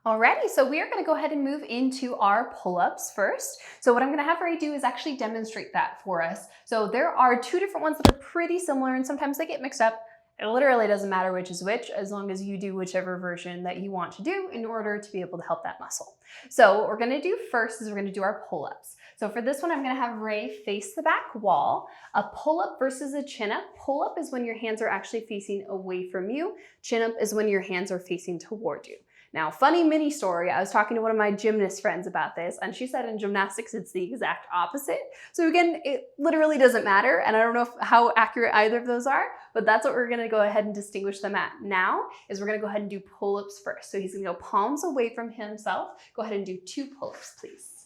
Alrighty, so we are going to go ahead and move into our pull-ups first. So what I'm going to have Ray do is actually demonstrate that for us. So there are two different ones that are pretty similar and sometimes they get mixed up. It literally doesn't matter which is which as long as you do whichever version that you want to do in order to be able to help that muscle. So what we're going to do first is we're going to do our pull-ups. So for this one, I'm going to have Ray face the back wall. A pull-up versus a chin-up. Pull-up is when your hands are actually facing away from you. Chin-up is when your hands are facing toward you. Now, funny mini story, I was talking to one of my gymnast friends about this, and she said in gymnastics, it's the exact opposite. So again, it literally doesn't matter, and I don't know how accurate either of those are, but that's what we're gonna go ahead and distinguish them at now, is we're gonna go ahead and do pull-ups first. So he's gonna go palms away from himself. Go ahead and do 2 pull-ups, please.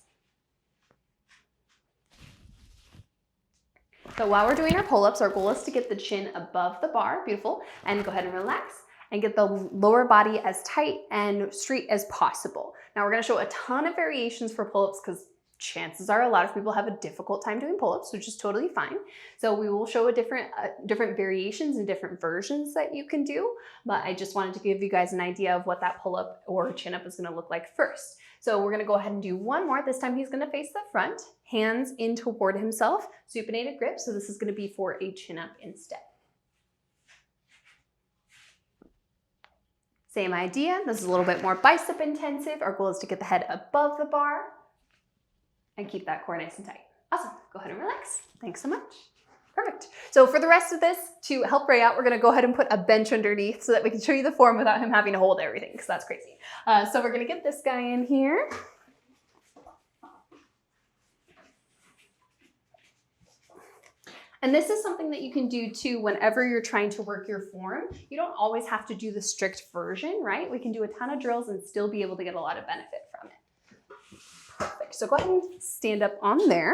So while we're doing our pull-ups, our goal is to get the chin above the bar, beautiful, and go ahead and relax. And get the lower body as tight and straight as possible. Now we're gonna show a ton of variations for pull-ups because chances are a lot of people have a difficult time doing pull-ups, which is totally fine. So we will show a different variations and different versions that you can do, but I just wanted to give you guys an idea of what that pull-up or chin-up is gonna look like first. So we're gonna go ahead and do one more. This time he's gonna face the front, hands in toward himself, supinated grip. So this is gonna be for a chin-up instead. Same idea, this is a little bit more bicep intensive. Our goal is to get the head above the bar and keep that core nice and tight. Awesome, go ahead and relax. Thanks so much. Perfect. So for the rest of this, to help Ray out, we're gonna go ahead and put a bench underneath so that we can show you the form without him having to hold everything, because that's crazy. So we're gonna get this guy in here. And this is something that you can do too whenever you're trying to work your form. You don't always have to do the strict version, right? We can do a ton of drills and still be able to get a lot of benefit from it. Perfect, so go ahead and stand up on there.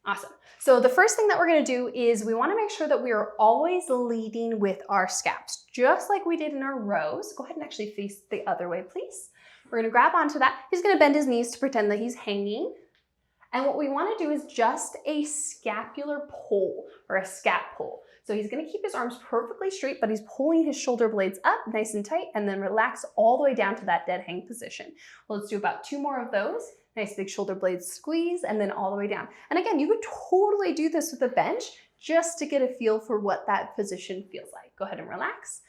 Awesome. So the first thing that we're gonna do is we wanna make sure that we are always leading with our scaps, just like we did in our rows. Go ahead and actually face the other way, please. We're gonna grab onto that. He's gonna bend his knees to pretend that he's hanging. And what we want to do is just a scapular pull or a scap pull. So he's going to keep his arms perfectly straight, but he's pulling his shoulder blades up nice and tight and then relax all the way down to that dead hang position. Well, let's do about 2 more of those. Nice big shoulder blades squeeze and then all the way down. And again, you could totally do this with a bench just to get a feel for what that position feels like. Go ahead and relax.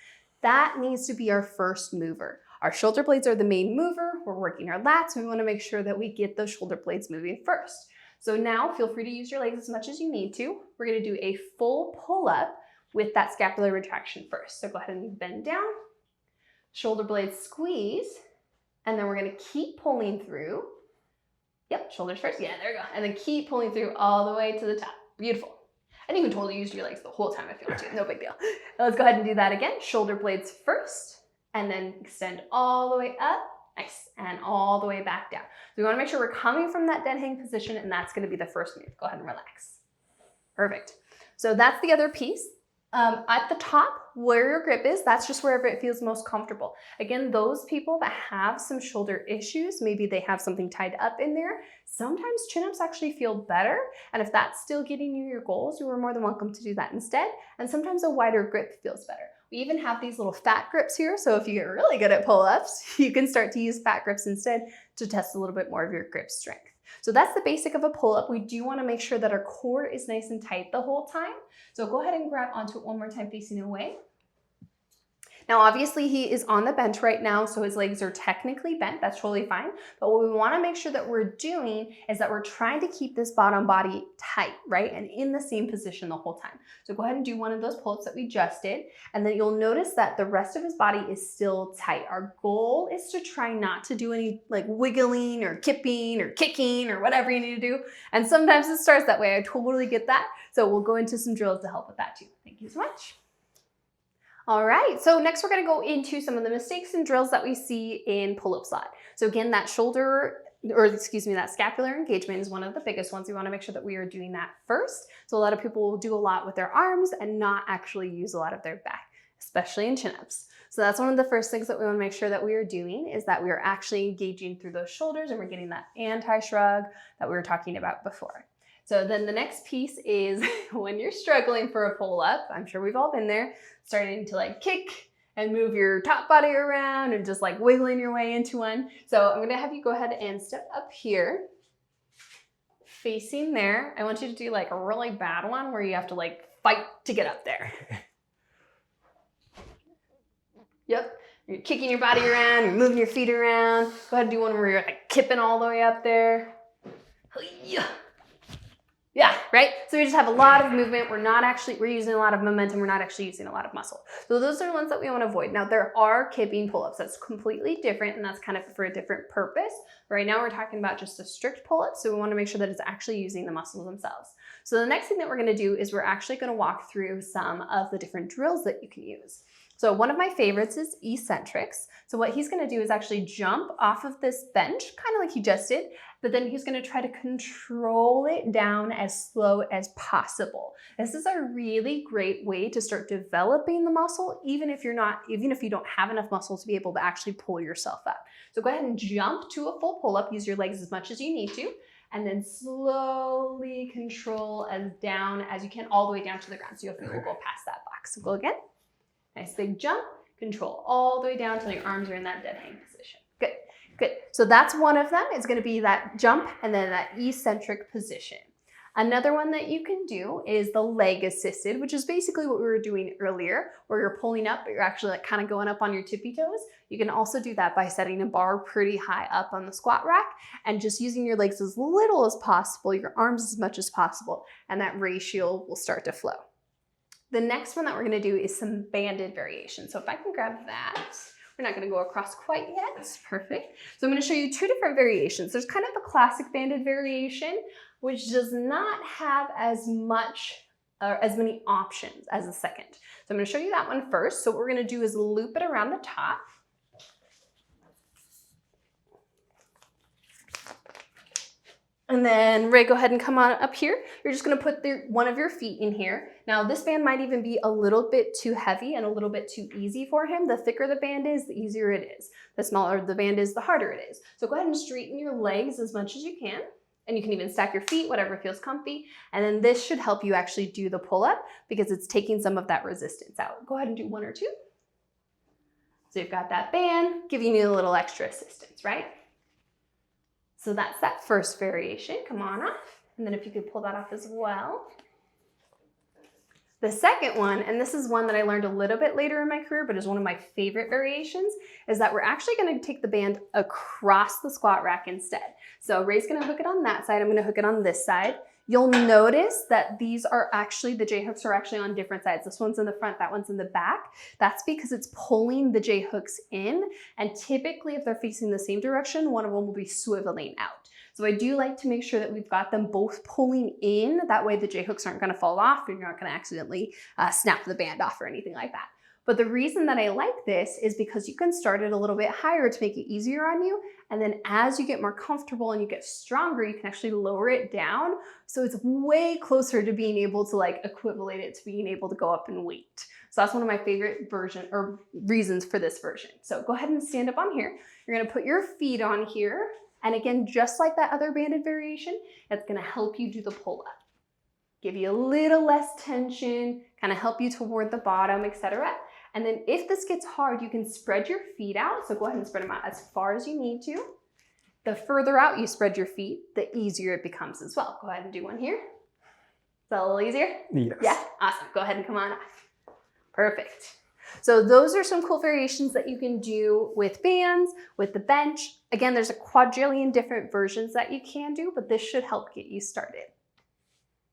That needs to be our first mover. Our shoulder blades are the main mover. We're working our lats. We want to make sure that we get those shoulder blades moving first. So now feel free to use your legs as much as you need to. We're going to do a full pull up with that scapular retraction first. So go ahead and bend down, shoulder blades squeeze, and then we're going to keep pulling through. Yep, shoulders first. Yeah, there we go. And then keep pulling through all the way to the top. Beautiful. And you can totally use your legs the whole time if you want to. No big deal. Let's go ahead and do that again. Shoulder blades first. And then extend all the way up, nice, and all the way back down. So we wanna make sure we're coming from that dead hang position, and that's gonna be the first move. Go ahead and relax. Perfect. So that's the other piece. At the top, where your grip is, that's just wherever it feels most comfortable. Again, those people that have some shoulder issues, maybe they have something tied up in there, sometimes chin-ups actually feel better. And if that's still getting you your goals, you are more than welcome to do that instead. And sometimes a wider grip feels better. We even have these little fat grips here. So if you get really good at pull-ups, you can start to use fat grips instead to test a little bit more of your grip strength. So that's the basic of a pull-up. We do want to make sure that our core is nice and tight the whole time. So go ahead and grab onto it one more time facing away. Now, obviously he is on the bench right now, so his legs are technically bent. That's totally fine. But what we want to make sure that we're doing is that we're trying to keep this bottom body tight, right? And in the same position the whole time. So go ahead and do one of those pull-ups that we just did. And then you'll notice that the rest of his body is still tight. Our goal is to try not to do any like wiggling or kipping or kicking or whatever you need to do. And sometimes it starts that way. I totally get that. So we'll go into some drills to help with that too. Thank you so much. All right, so next we're gonna go into some of the mistakes and drills that we see in pull-up slot. So again, that that scapular engagement is one of the biggest ones. We wanna make sure that we are doing that first. So a lot of people will do a lot with their arms and not actually use a lot of their back, especially in chin-ups. So that's one of the first things that we wanna make sure that we are doing is that we are actually engaging through those shoulders and we're getting that anti-shrug that we were talking about before. So then the next piece is when you're struggling for a pull-up, I'm sure we've all been there, starting to like kick and move your top body around and just like wiggling your way into one. So I'm gonna have you go ahead and step up here, facing there. I want you to do like a really bad one where you have to like fight to get up there. Yep, you're kicking your body around, you're moving your feet around. Go ahead and do one where you're like kipping all the way up there. Yeah, right? So we just have a lot of movement. We're using a lot of momentum. We're not actually using a lot of muscle. So those are the ones that we want to avoid. Now there are kipping pull-ups. That's completely different and that's kind of for a different purpose. Right now we're talking about just a strict pull-up. So we want to make sure that it's actually using the muscles themselves. So the next thing that we're going to do is we're actually going to walk through some of the different drills that you can use. So one of my favorites is eccentrics. So what he's going to do is actually jump off of this bench, kind of like he just did, but then he's going to try to control it down as slow as possible. This is a really great way to start developing the muscle, even if you don't have enough muscle to be able to actually pull yourself up. So go ahead and jump to a full pull-up, use your legs as much as you need to, and then slowly control as down as you can, all the way down to the ground. So your feet will go past that box. So go again. Nice big jump, control all the way down until your arms are in that dead hang position. Good, good. So that's one of them. It's gonna be that jump and then that eccentric position. Another one that you can do is the leg assisted, which is basically what we were doing earlier, where you're pulling up, but you're actually like kind of going up on your tippy toes. You can also do that by setting a bar pretty high up on the squat rack and just using your legs as little as possible, your arms as much as possible, and that ratio will start to flow. The next one that we're gonna do is some banded variation. So if I can grab that, we're not gonna go across quite yet, it's perfect. So I'm gonna show you two different variations. There's kind of the classic banded variation, which does not have as many options as the second. So I'm gonna show you that one first. So what we're gonna do is loop it around the top. And then Ray, go ahead and come on up here. You're just gonna put one of your feet in here. Now this band might even be a little bit too heavy and a little bit too easy for him. The thicker the band is, the easier it is. The smaller the band is, the harder it is. So go ahead and straighten your legs as much as you can. And you can even stack your feet, whatever feels comfy. And then this should help you actually do the pull-up because it's taking some of that resistance out. Go ahead and do one or two. So you've got that band giving you a little extra assistance, right? So that's that first variation. Come on off. And then if you could pull that off as well. The second one, and this is one that I learned a little bit later in my career, but is one of my favorite variations, is that we're actually gonna take the band across the squat rack instead. So Ray's gonna hook it on that side, I'm gonna hook it on this side. You'll notice that these are actually, the J-hooks are actually on different sides. This one's in the front, that one's in the back. That's because it's pulling the J-hooks in, and typically if they're facing the same direction, one of them will be swiveling out. So I do like to make sure that we've got them both pulling in, that way the J-hooks aren't gonna fall off and you're not gonna accidentally snap the band off or anything like that. But the reason that I like this is because you can start it a little bit higher to make it easier on you. And then as you get more comfortable and you get stronger, you can actually lower it down. So it's way closer to being able to like equivalent it to being able to go up in weight. So that's one of my favorite reasons for this version. So go ahead and stand up on here. You're gonna put your feet on here. And again, just like that other banded variation, it's gonna help you do the pull-up. Give you a little less tension, kind of help you toward the bottom, etc. And then if this gets hard, you can spread your feet out. So go ahead and spread them out as far as you need to. The further out you spread your feet, the easier it becomes as well. Go ahead and do one here. Is that a little easier? Yes. Yeah, awesome. Go ahead and come on off. Perfect. So those are some cool variations that you can do with bands, with the bench. Again, there's a quadrillion different versions that you can do, but this should help get you started.